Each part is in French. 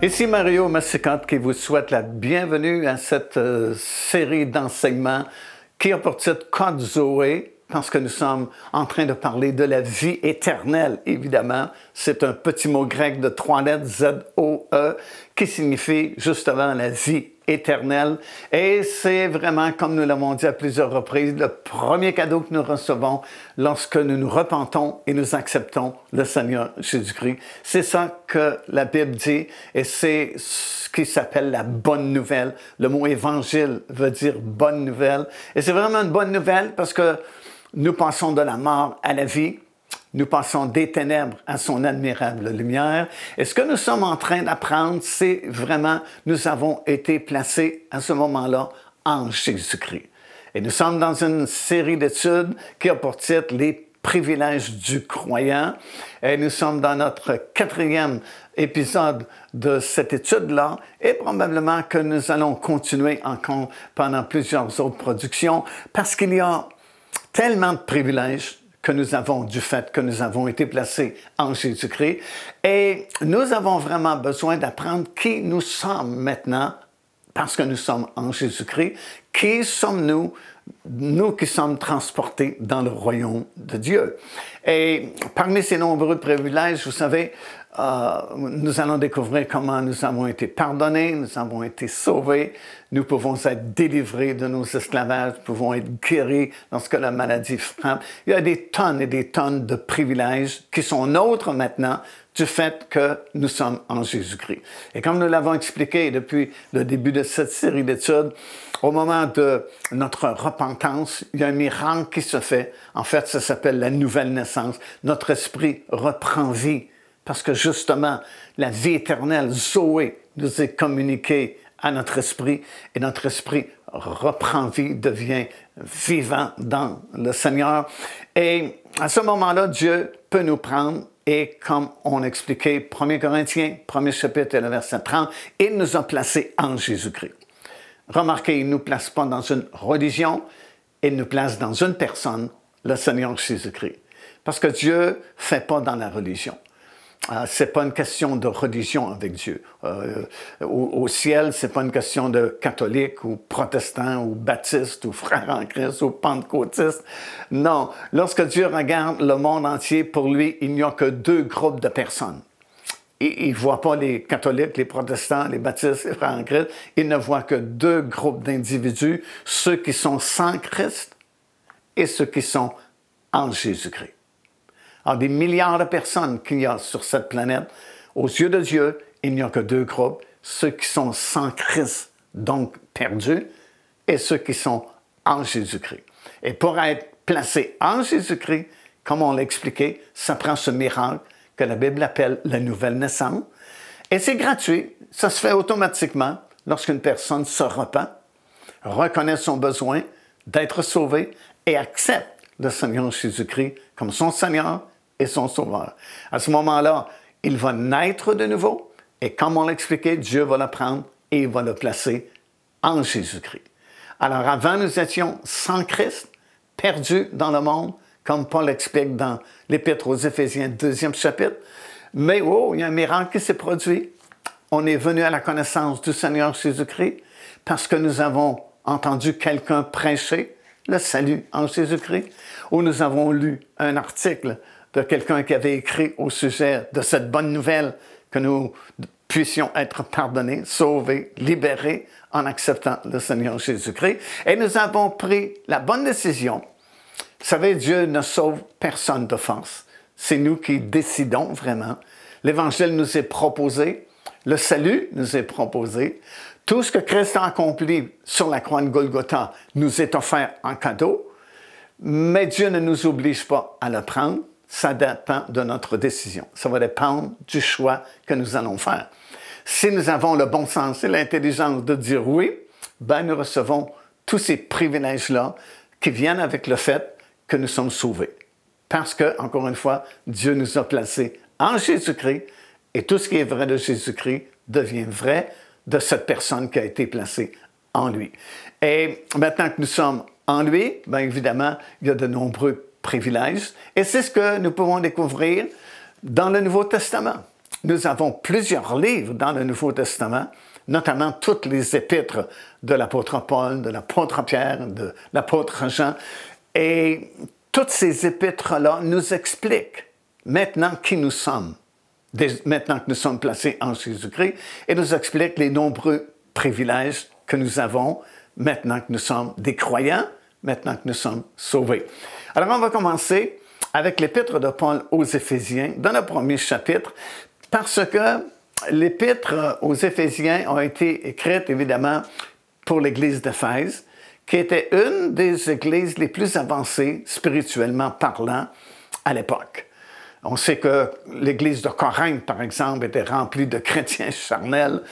Ici Mario Massicotte qui vous souhaite la bienvenue à cette série d'enseignements qui a pour titre Code Zoé, parce que nous sommes en train de parler de la vie éternelle, évidemment. C'est un petit mot grec de 3 lettres, Z-O-E, qui signifie justement la vie éternelle. Et c'est vraiment, comme nous l'avons dit à plusieurs reprises, le premier cadeau que nous recevons lorsque nous nous repentons et nous acceptons le Seigneur Jésus-Christ. C'est ça que la Bible dit et c'est ce qui s'appelle la bonne nouvelle. Le mot évangile veut dire bonne nouvelle. Et c'est vraiment une bonne nouvelle parce que nous passons de la mort à la vie. Nous passons des ténèbres à son admirable lumière. Et ce que nous sommes en train d'apprendre, c'est vraiment, nous avons été placés à ce moment-là en Jésus-Christ. Et nous sommes dans une série d'études qui a pour titre « Les privilèges du croyant ». Et nous sommes dans notre 4e épisode de cette étude-là. Et probablement que nous allons continuer encore pendant plusieurs autres productions parce qu'il y a tellement de privilèges que nous avons du fait que nous avons été placés en Jésus-Christ. Et nous avons vraiment besoin d'apprendre qui nous sommes maintenant, parce que nous sommes en Jésus-Christ. Qui sommes-nous, nous qui sommes transportés dans le royaume de Dieu? Et parmi ces nombreux privilèges, vous savez, nous allons découvrir comment nous avons été pardonnés, nous avons été sauvés, nous pouvons être délivrés de nos esclavages, nous pouvons être guéris lorsque la maladie frappe. Il y a des tonnes et des tonnes de privilèges qui sont nôtres maintenant du fait que nous sommes en Jésus-Christ. Et comme nous l'avons expliqué depuis le début de cette série d'études, au moment de notre repentance, il y a un miracle qui se fait. En fait, ça s'appelle la nouvelle naissance. Notre esprit reprend vie. Parce que justement, la vie éternelle, Zoé, nous est communiquée à notre esprit et notre esprit reprend vie, devient vivant dans le Seigneur. Et à ce moment-là, Dieu peut nous prendre et comme on expliquait, 1 Corinthiens, 1er chapitre et le verset 30, il nous a placés en Jésus-Christ. Remarquez, il ne nous place pas dans une religion, il nous place dans une personne, le Seigneur Jésus-Christ. Parce que Dieu ne fait pas dans la religion. Ce n'est pas une question de religion avec Dieu. Au ciel, ce n'est pas une question de catholique ou protestant ou baptiste ou frère en Christ ou pentecôtiste. Non, lorsque Dieu regarde le monde entier, pour lui, il n'y a que 2 groupes de personnes. Il ne voit pas les catholiques, les protestants, les baptistes, les frères en Christ. Il ne voit que 2 groupes d'individus, ceux qui sont sans Christ et ceux qui sont en Jésus-Christ. Alors, des milliards de personnes qu'il y a sur cette planète, aux yeux de Dieu, il n'y a que 2 groupes, ceux qui sont sans Christ, donc perdus, et ceux qui sont en Jésus-Christ. Et pour être placé en Jésus-Christ, comme on l'a expliqué, ça prend ce miracle que la Bible appelle la nouvelle naissance. Et c'est gratuit, ça se fait automatiquement lorsqu'une personne se repent, reconnaît son besoin d'être sauvée et accepte le Seigneur Jésus-Christ comme son Seigneur et son Sauveur. À ce moment-là, il va naître de nouveau et comme on l'a expliqué, Dieu va le prendre et il va le placer en Jésus-Christ. Alors avant, nous étions sans Christ, perdus dans le monde, comme Paul explique dans l'Épître aux Éphésiens, 2e chapitre. Mais il y a un miracle qui s'est produit. On est venu à la connaissance du Seigneur Jésus-Christ parce que nous avons entendu quelqu'un prêcher le salut en Jésus-Christ, où nous avons lu un article de quelqu'un qui avait écrit au sujet de cette bonne nouvelle que nous puissions être pardonnés, sauvés, libérés en acceptant le Seigneur Jésus-Christ. Et nous avons pris la bonne décision. Vous savez, Dieu ne sauve personne de force. C'est nous qui décidons vraiment. L'Évangile nous est proposé, le salut nous est proposé. Tout ce que Christ a accompli sur la croix de Golgotha nous est offert en cadeau, mais Dieu ne nous oblige pas à le prendre. Ça dépend de notre décision. Ça va dépendre du choix que nous allons faire. Si nous avons le bon sens et l'intelligence de dire oui, nous recevons tous ces privilèges-là qui viennent avec le fait que nous sommes sauvés. Parce que, encore une fois, Dieu nous a placés en Jésus-Christ et tout ce qui est vrai de Jésus-Christ devient vrai de cette personne qui a été placée en lui. Et maintenant que nous sommes en lui, évidemment, il y a de nombreux privilèges. Et c'est ce que nous pouvons découvrir dans le Nouveau Testament. nous avons plusieurs livres dans le Nouveau Testament, notamment toutes les épîtres de l'apôtre Paul, de l'apôtre Pierre, de l'apôtre Jean. Et toutes ces épîtres-là nous expliquent maintenant qui nous sommes, maintenant que nous sommes placés en Jésus-Christ, et nous expliquent les nombreux privilèges que nous avons maintenant que nous sommes des croyants, maintenant que nous sommes sauvés. Alors, on va commencer avec l'épître de Paul aux Éphésiens, dans le premier chapitre, parce que l'épître aux Éphésiens a été écrite, évidemment, pour l'Église d'Éphèse, qui était une des églises les plus avancées, spirituellement parlant, à l'époque. On sait que l'Église de Corinthe, par exemple, était remplie de chrétiens charnels,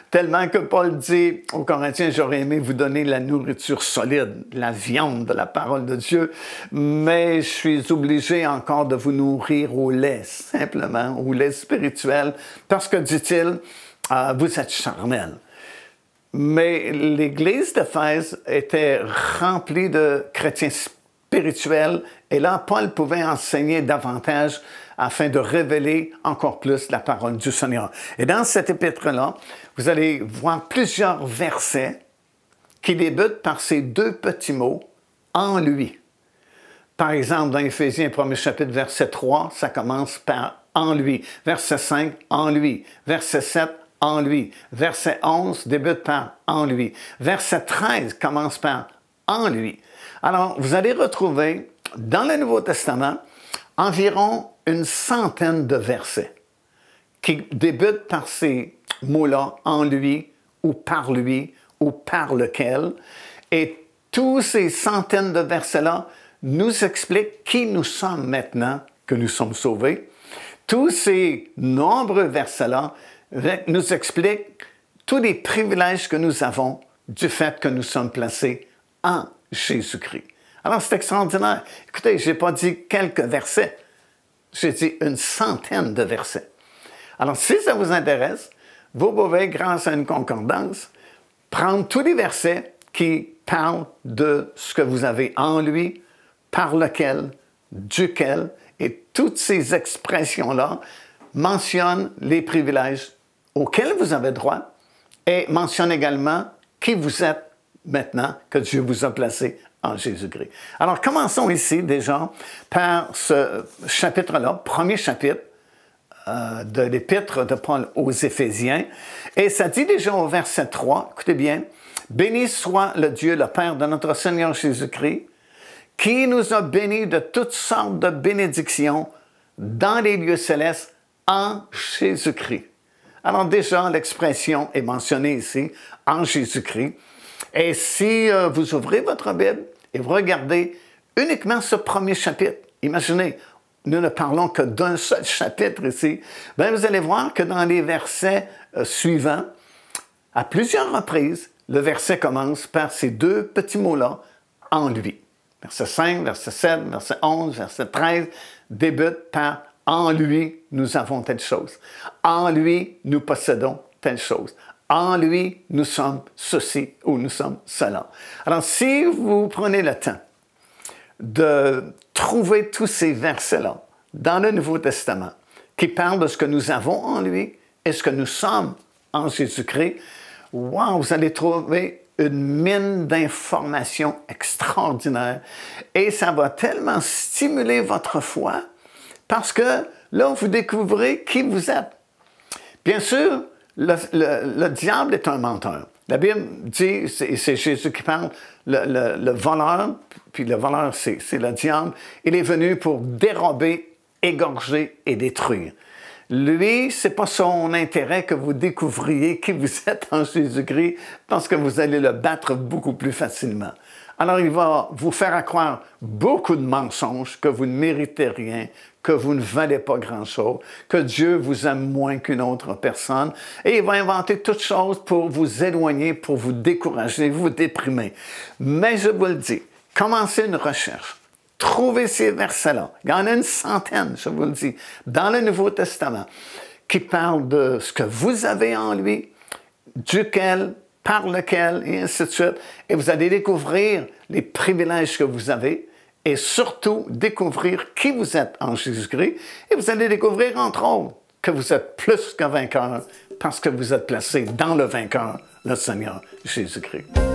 tellement que Paul dit aux Corinthiens, « J'aurais aimé vous donner la nourriture solide, la viande de la parole de Dieu, mais je suis obligé encore de vous nourrir au lait, simplement, au lait spirituel, parce que, dit-il, vous êtes charnels. » Mais l'Église d'Éphèse était remplie de chrétiens spirituels, et là, Paul pouvait enseigner davantage afin de révéler encore plus la parole du Seigneur. Et dans cet épître-là, vous allez voir plusieurs versets qui débutent par ces deux petits mots « en lui ». Par exemple, dans Éphésiens 1er chapitre, verset 3, ça commence par « en lui ». Verset 5, « en lui ». Verset 7, « en lui ». Verset 11 débute par « en lui ». Verset 13 commence par « en lui ». Alors, vous allez retrouver dans le Nouveau Testament environ une centaine de versets qui débutent par ces mots-là, en lui, ou par lequel. Et tous ces centaines de versets-là nous expliquent qui nous sommes maintenant que nous sommes sauvés. Tous ces nombreux versets-là nous expliquent tous les privilèges que nous avons du fait que nous sommes placés en Jésus-Christ. Alors, c'est extraordinaire. Écoutez, je n'ai pas dit quelques versets. J'ai dit une centaine de versets. Alors, si ça vous intéresse, vous pouvez, grâce à une concordance, prendre tous les versets qui parlent de ce que vous avez en lui, par lequel, duquel, et toutes ces expressions-là mentionnent les privilèges auxquels vous avez droit et mentionnent également qui vous êtes maintenant que Dieu vous a placé en Jésus-Christ. Alors, commençons ici déjà par ce chapitre-là, premier chapitre de l'épître de Paul aux Éphésiens. Et ça dit déjà au verset 3, écoutez bien, « Béni soit le Dieu, le Père de notre Seigneur Jésus-Christ, qui nous a bénis de toutes sortes de bénédictions dans les lieux célestes en Jésus-Christ. » Alors déjà, l'expression est mentionnée ici, en Jésus-Christ. Et si vous ouvrez votre Bible et vous regardez uniquement ce premier chapitre, imaginez, nous ne parlons que d'un seul chapitre ici, bien, vous allez voir que dans les versets suivants, à plusieurs reprises, le verset commence par ces deux petits mots-là, « en lui ». Verset 5, verset 7, verset 11, verset 13 débute par « en lui, nous avons telle chose ». « En lui, nous possédons telle chose ». En lui, nous sommes ceci ou nous sommes cela. Alors, si vous prenez le temps de trouver tous ces versets-là dans le Nouveau Testament qui parlent de ce que nous avons en lui et ce que nous sommes en Jésus-Christ, wow, vous allez trouver une mine d'informations extraordinaire et ça va tellement stimuler votre foi parce que là, vous découvrez qui vous êtes. Bien sûr, le diable est un menteur. La Bible dit, et c'est Jésus qui parle, le voleur, puis le voleur, c'est le diable, il est venu pour dérober, égorger et détruire. Lui, ce n'est pas son intérêt que vous découvriez qui vous êtes en Jésus-Christ, parce que vous allez le battre beaucoup plus facilement. Alors, il va vous faire croire beaucoup de mensonges, que vous ne méritez rien, que vous ne valez pas grand-chose, que Dieu vous aime moins qu'une autre personne. Et il va inventer toutes choses pour vous éloigner, pour vous décourager, vous déprimer. Mais je vous le dis, commencez une recherche. Trouvez ces versets-là. Il y en a une centaine, je vous le dis, dans le Nouveau Testament, qui parlent de ce que vous avez en lui, duquel, par lequel, et ainsi de suite. Et vous allez découvrir les privilèges que vous avez et surtout découvrir qui vous êtes en Jésus-Christ. Et vous allez découvrir, entre autres, que vous êtes plus qu'un vainqueur parce que vous êtes placé dans le vainqueur, le Seigneur Jésus-Christ.